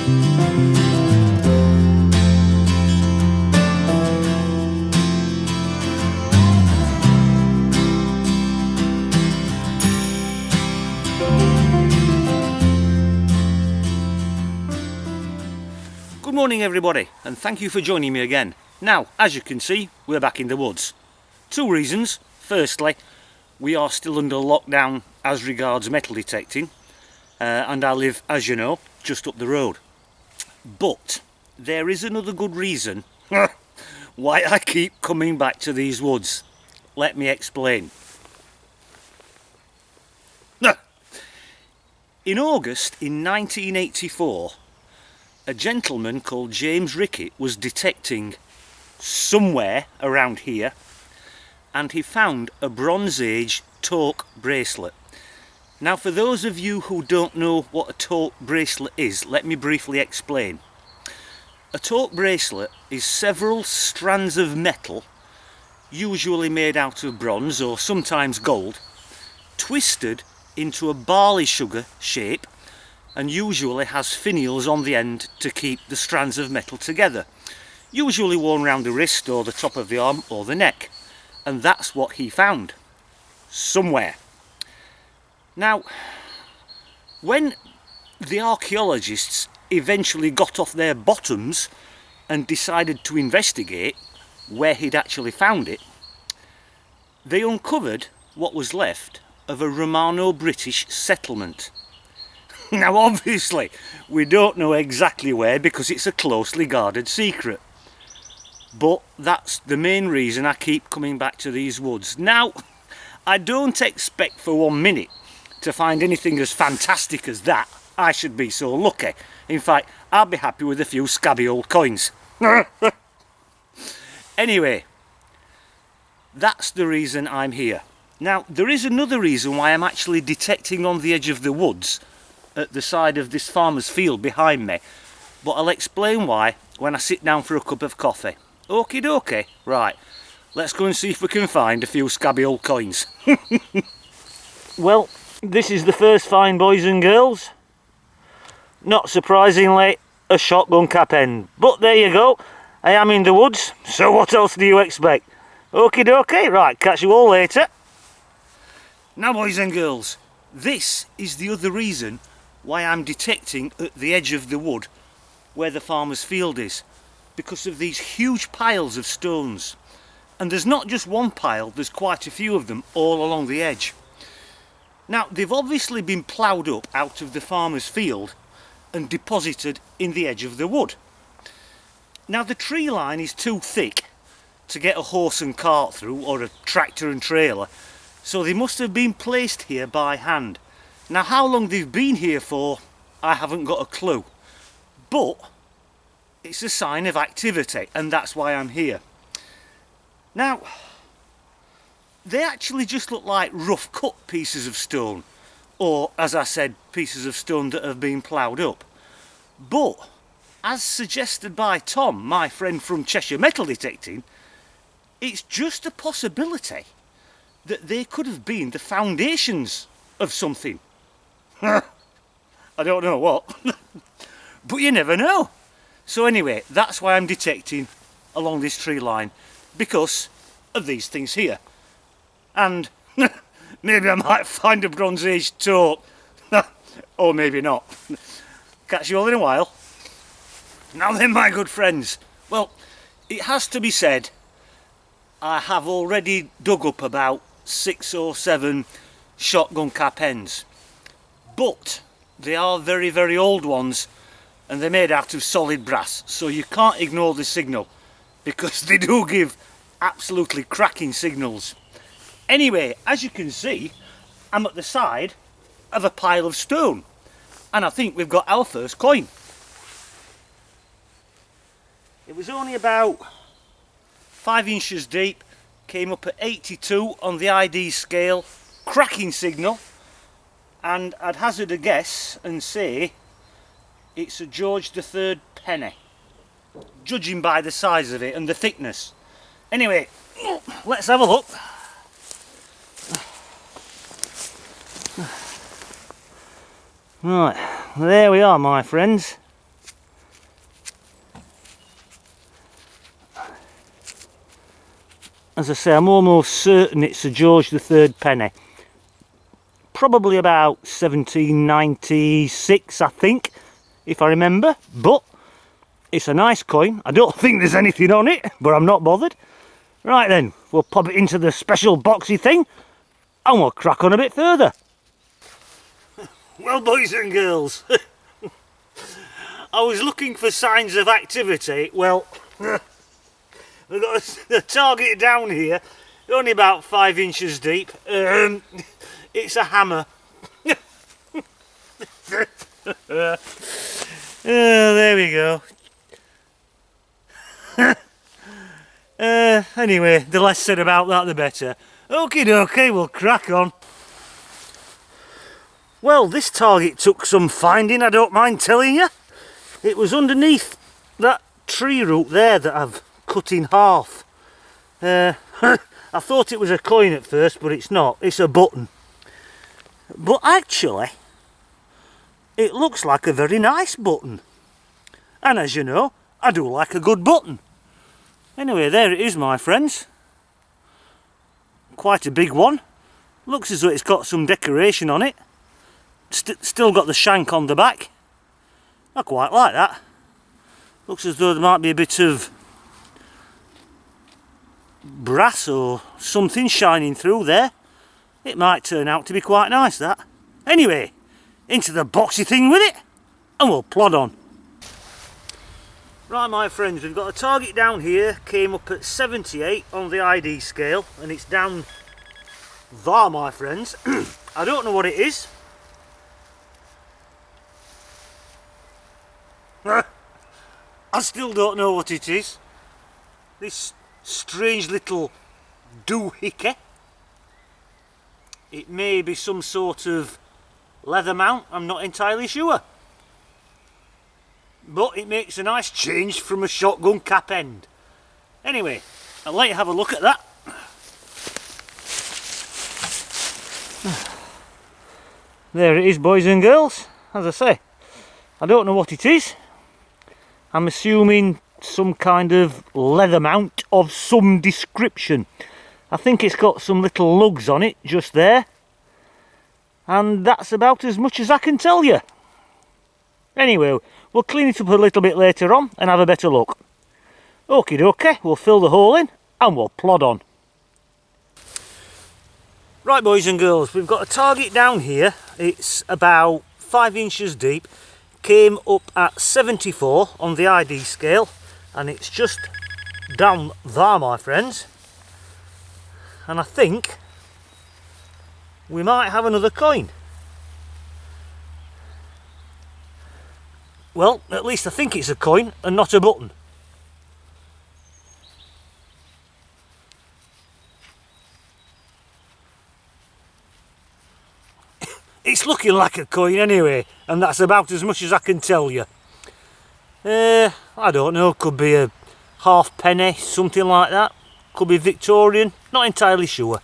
Good morning everybody, and thank you for joining me again. Now, as you can see, we're back in the woods. Two reasons. Firstly, we are still under lockdown as regards metal detecting, and I live, as you know, just up the road. But there is another good reason why I keep coming back to these woods. Let me explain. In August in 1984, a gentleman called James Rickett was detecting somewhere around here, and he found a Bronze Age torque bracelet. Now, for those of you who don't know what a torque bracelet is, let me briefly explain. A torque bracelet is several strands of metal, usually made out of bronze or sometimes gold, twisted into a barley sugar shape, and usually has finials on the end to keep the strands of metal together, usually worn around the wrist or the top of the arm or the neck. And that's what he found somewhere. Now, when the archaeologists eventually got off their bottoms and decided to investigate where he'd actually found it, they uncovered what was left of a Romano-British settlement. Now, obviously, we don't know exactly where because it's a closely guarded secret. But that's the main reason I keep coming back to these woods. Now, I don't expect for 1 minute to find anything as fantastic as that. I should be so lucky. In fact, I'll be happy with a few scabby old coins. Anyway, that's the reason I'm here. Now, there is another reason why I'm actually detecting on the edge of the woods at the side of this farmer's field behind me, but I'll explain why when I sit down for a cup of coffee. Okie dokie. Right, let's go and see if we can find a few scabby old coins. Well, this is the first find, boys and girls. Not surprisingly, a shotgun cap end, but there you go. I am in the woods, so what else do you expect? Okie dokie. Right, catch you all later. Now, boys and girls, this is the other reason why I'm detecting at the edge of the wood where the farmer's field is, because of these huge piles of stones. And there's not just one pile, there's quite a few of them all along the edge. Now, they've obviously been ploughed up out of the farmer's field and deposited in the edge of the wood. Now, the tree line is too thick to get a horse and cart through, or a tractor and trailer, so they must have been placed here by hand. Now, how long they've been here for, I haven't got a clue. But it's a sign of activity, and that's why I'm here. Now, they actually just look like rough cut pieces of stone, or, as I said, pieces of stone that have been ploughed up. But, as suggested by Tom, my friend from Cheshire Metal Detecting, it's just a possibility that they could have been the foundations of something. I don't know what, but you never know. So anyway, that's why I'm detecting along this tree line, because of these things here. And maybe I might find a Bronze Age torque, or maybe not. Catch you all in a while. Now then, my good friends, well, it has to be said, I have already dug up about 6 or 7 shotgun cap ends, but they are very, very old ones, and they're made out of solid brass, so you can't ignore the signal, because they do give absolutely cracking signals. Anyway, as you can see, I'm at the side of a pile of stone, and I think we've got our first coin. It was only about 5 inches deep, came up at 82 on the ID scale, cracking signal, and I'd hazard a guess and say it's a George III penny, judging by the size of it and the thickness. Anyway, let's have a look. Right, there we are, my friends. as I say, I'm almost certain it's a George III penny. Probably about 1796, I think, if I remember. But it's a nice coin. I don't think there's anything on it, but I'm not bothered. Right then, we'll pop it into the special boxy thing and we'll crack on a bit further. Well, boys and girls, I was looking for signs of activity. Well, we've got a target down here, only about 5 inches deep. It's a hammer. There we go. Anyway, the less said about that the better. Okie dokie, we'll crack on. Well, this target took some finding, I don't mind telling you. It was underneath that tree root there that I've cut in half. I thought it was a coin at first, but it's not. It's a button. But actually, it looks like a very nice button. And as you know, I do like a good button. Anyway, there it is, my friends. Quite a big one. Looks as though it's got some decoration on it. Still got the shank on the back. I quite like that. Looks as though there might be a bit of brass or something shining through there. It might turn out to be quite nice, that. Anyway, into the boxy thing with it, and we'll plod on. Right, my friends, we've got a target down here, came up at 78 on the ID scale, and it's down there, my friends. I don't know what it is. I still don't know what it is. This strange little doohickey. It may be some sort of leather mount, I'm not entirely sure. But it makes a nice change from a shotgun cap end. Anyway, I'll let you have a look at that. There it is, boys and girls. As I say, I don't know what it is. I'm assuming some kind of leather mount of some description. I think it's got some little lugs on it just there. And that's about as much as I can tell you. Anyway, we'll clean it up a little bit later on and have a better look. Okie dokie, we'll fill the hole in and we'll plod on. Right, boys and girls, we've got a target down here. It's about 5 inches deep. Came up at 74 on the ID scale, and it's just down there, my friends. And I think we might have another coin. Well, at least I think it's a coin and not a button. It's looking like a coin anyway, and that's about as much as I can tell you. I don't know, could be a halfpenny, something like that. Could be Victorian, not entirely sure.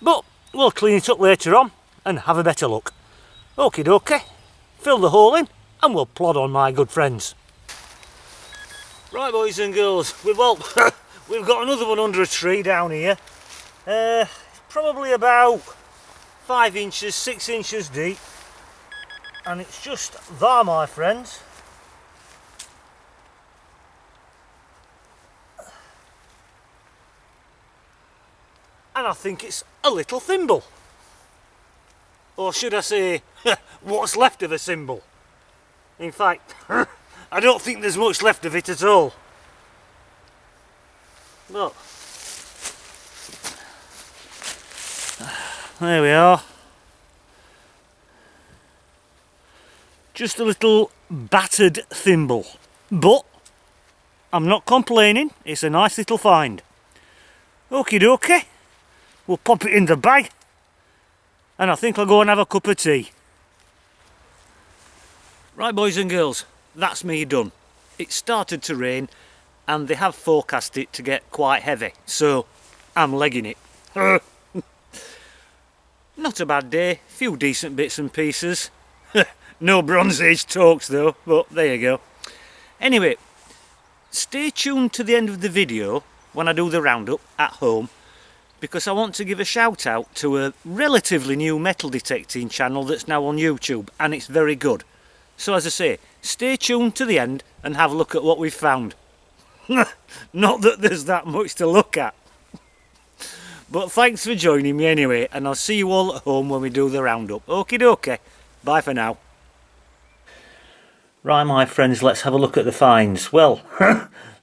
But we'll clean it up later on and have a better look. Okie dokie, fill the hole in and we'll plod on, my good friends. Right, boys and girls, we've got another one under a tree down here. Probably about 5 inches, 6 inches deep, and it's just there, my friends. And I think it's a little thimble, or should I say what's left of a thimble. In fact, I don't think there's much left of it at all. Look. There we are. Just a little battered thimble. But I'm not complaining, it's a nice little find. Okie dokie. We'll pop it in the bag. And I think I'll go and have a cup of tea. Right, boys and girls, that's me done. It started to rain and they have forecast it to get quite heavy, so I'm legging it. Not a bad day, few decent bits and pieces. No Bronze Age talks though, but there you go. Anyway, stay tuned to the end of the video when I do the roundup at home, because I want to give a shout out to a relatively new metal detecting channel that's now on YouTube, and it's very good. So as I say, stay tuned to the end and have a look at what we've found. Not that there's that much to look at. But thanks for joining me anyway, and I'll see you all at home when we do the roundup. Okie dokie. Bye for now. Right, my friends, let's have a look at the finds. Well,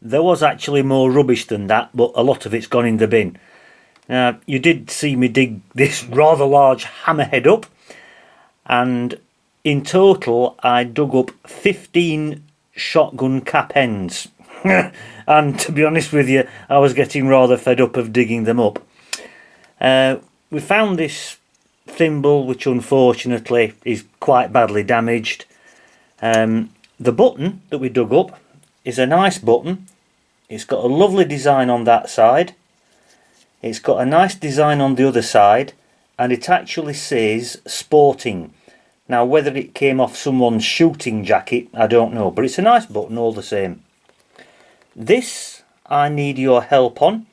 there was actually more rubbish than that, but a lot of it's gone in the bin. You did see me dig this rather large hammerhead up, and in total I dug up 15 shotgun cap ends. And to be honest with you, I was getting rather fed up of digging them up. We found this thimble, which unfortunately is quite badly damaged. The button that we dug up is a nice button. It's got a lovely design on that side. It's got a nice design on the other side, and it actually says sporting. Now, whether it came off someone's shooting jacket, I don't know, but it's a nice button all the same. This I need your help on.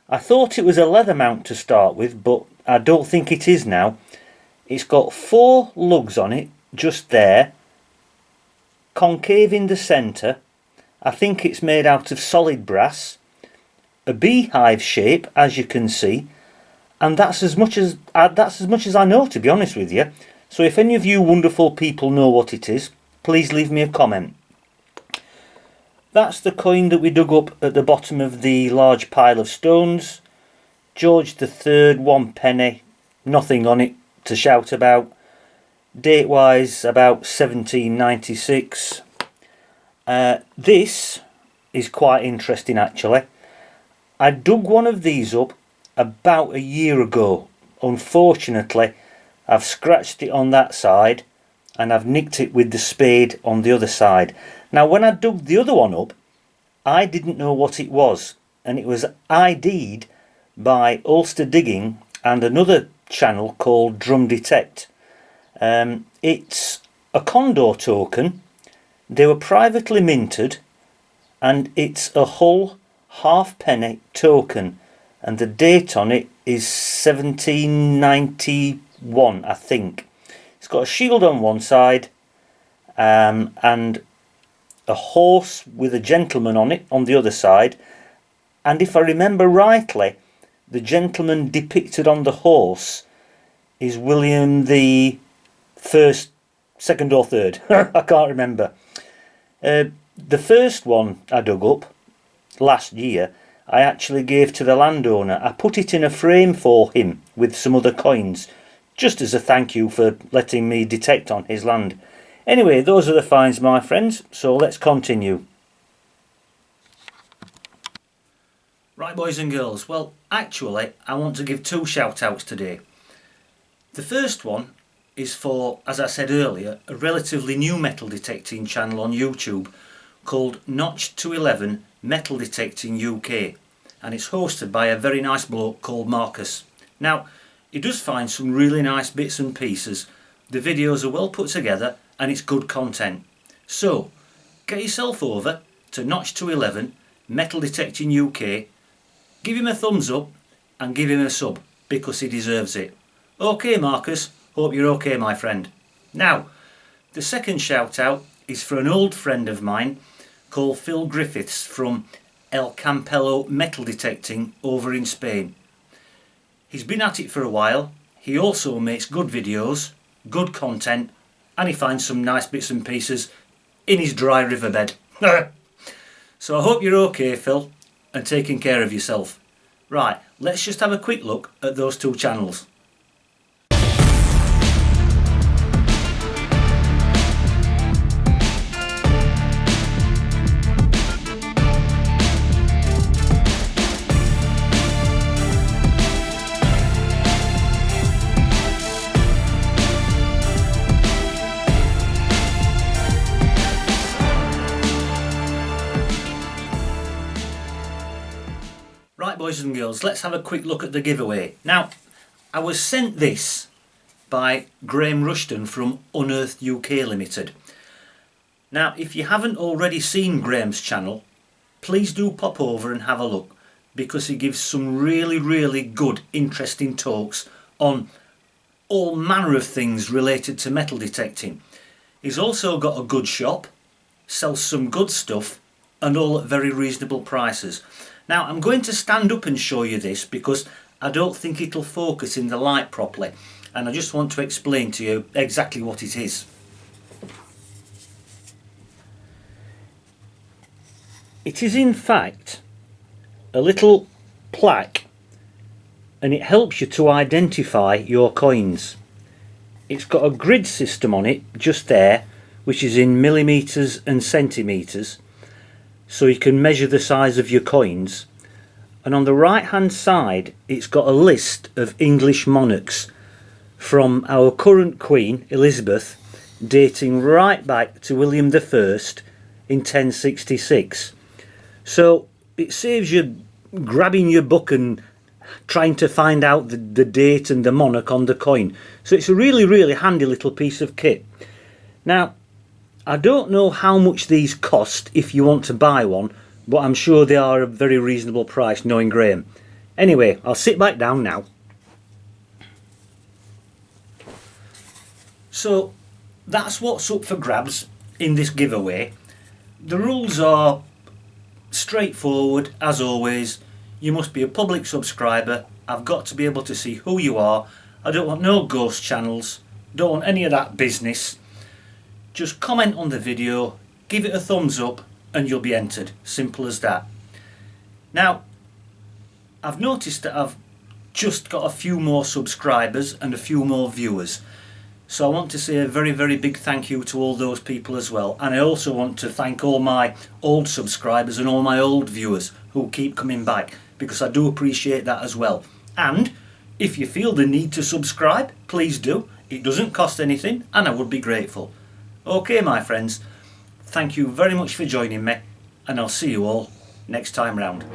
I thought it was a leather mount to start with, but I don't think it is now. It's got 4 lugs on it, just there, concave in the centre. I think it's made out of solid brass, a beehive shape, as you can see, and that's as much as I know, to be honest with you. So if any of you wonderful people know what it is, please leave me a comment. That's the coin that we dug up at the bottom of the large pile of stones. George III, 1 penny, nothing on it to shout about. Date wise about 1796. This is quite interesting actually. I dug one of these up about a year ago. Unfortunately, I've scratched it on that side and I've nicked it with the spade on the other side. Now, when I dug the other one up, I didn't know what it was, and it was ID'd by Ulster Digging and another channel called Drum Detect. It's a Condor token. They were privately minted, and it's a Hull halfpenny token, and the date on it is 1791, I think. It's got a shield on one side, and a horse with a gentleman on it on the other side, and if I remember rightly, the gentleman depicted on the horse is William the First, second or third. I can't remember. The first one I dug up last year, I actually gave to the landowner. I put it in a frame for him with some other coins, just as a thank you for letting me detect on his land. Anyway, those are the finds, my friends, so let's continue. Right, boys and girls, well, actually, I want to give 2 shout-outs today. The first one is for, as I said earlier, a relatively new metal detecting channel on YouTube called Notch 211 Metal Detecting UK, and it's hosted by a very nice bloke called Marcus. Now, he does find some really nice bits and pieces. The videos are well put together and it's good content. So, get yourself over to Notch 211 Metal Detecting UK, give him a thumbs up and give him a sub, because he deserves it. Okay, Marcus, hope you're okay, my friend. Now, the second shout out is for an old friend of mine called Phil Griffiths from El Campello Metal Detecting over in Spain. He's been at it for a while. He also makes good videos, good content, and he finds some nice bits and pieces in his dry riverbed. So I hope you're okay, Phil, and taking care of yourself. Right, let's just have a quick look at those 2 channels. Right, boys and girls, let's have a quick look at the giveaway. Now, I was sent this by Graham Rushton from Unearthed UK Limited. Now, if you haven't already seen Graham's channel, please do pop over and have a look. because he gives some really good interesting talks on all manner of things related to metal detecting. He's also got a good shop, sells some good stuff, and all at very reasonable prices. Now I'm going to stand up and show you this because I don't think it'll focus in the light properly, and I just want to explain to you exactly what it is. It is in fact a little plaque, and it helps you to identify your coins. It's got a grid system on it just there, which is in millimeters and centimeters, so you can measure the size of your coins. And on the right hand side it's got a list of English monarchs from our current Queen Elizabeth, dating right back to William I in 1066. So it saves you grabbing your book and trying to find out the date and the monarch on the coin. So it's a really handy little piece of kit. Now I don't know how much these cost if you want to buy one, but I'm sure they are a very reasonable price, knowing Graham. Anyway, I'll sit back down now. So that's what's up for grabs in this giveaway. The rules are straightforward as always. You must be a public subscriber. I've got to be able to see who you are. I don't want no ghost channels, don't want any of that business. Just comment on the video, give it a thumbs up, and you'll be entered. Simple as that. Now I've noticed that I've just got a few more subscribers and a few more viewers, so I want to say a very big thank you to all those people as well. And I also want to thank all my old subscribers and all my old viewers who keep coming back, because I do appreciate that as well. And if you feel the need to subscribe, please do. It doesn't cost anything and I would be grateful. Okay my friends, thank you very much for joining me, and I'll see you all next time round.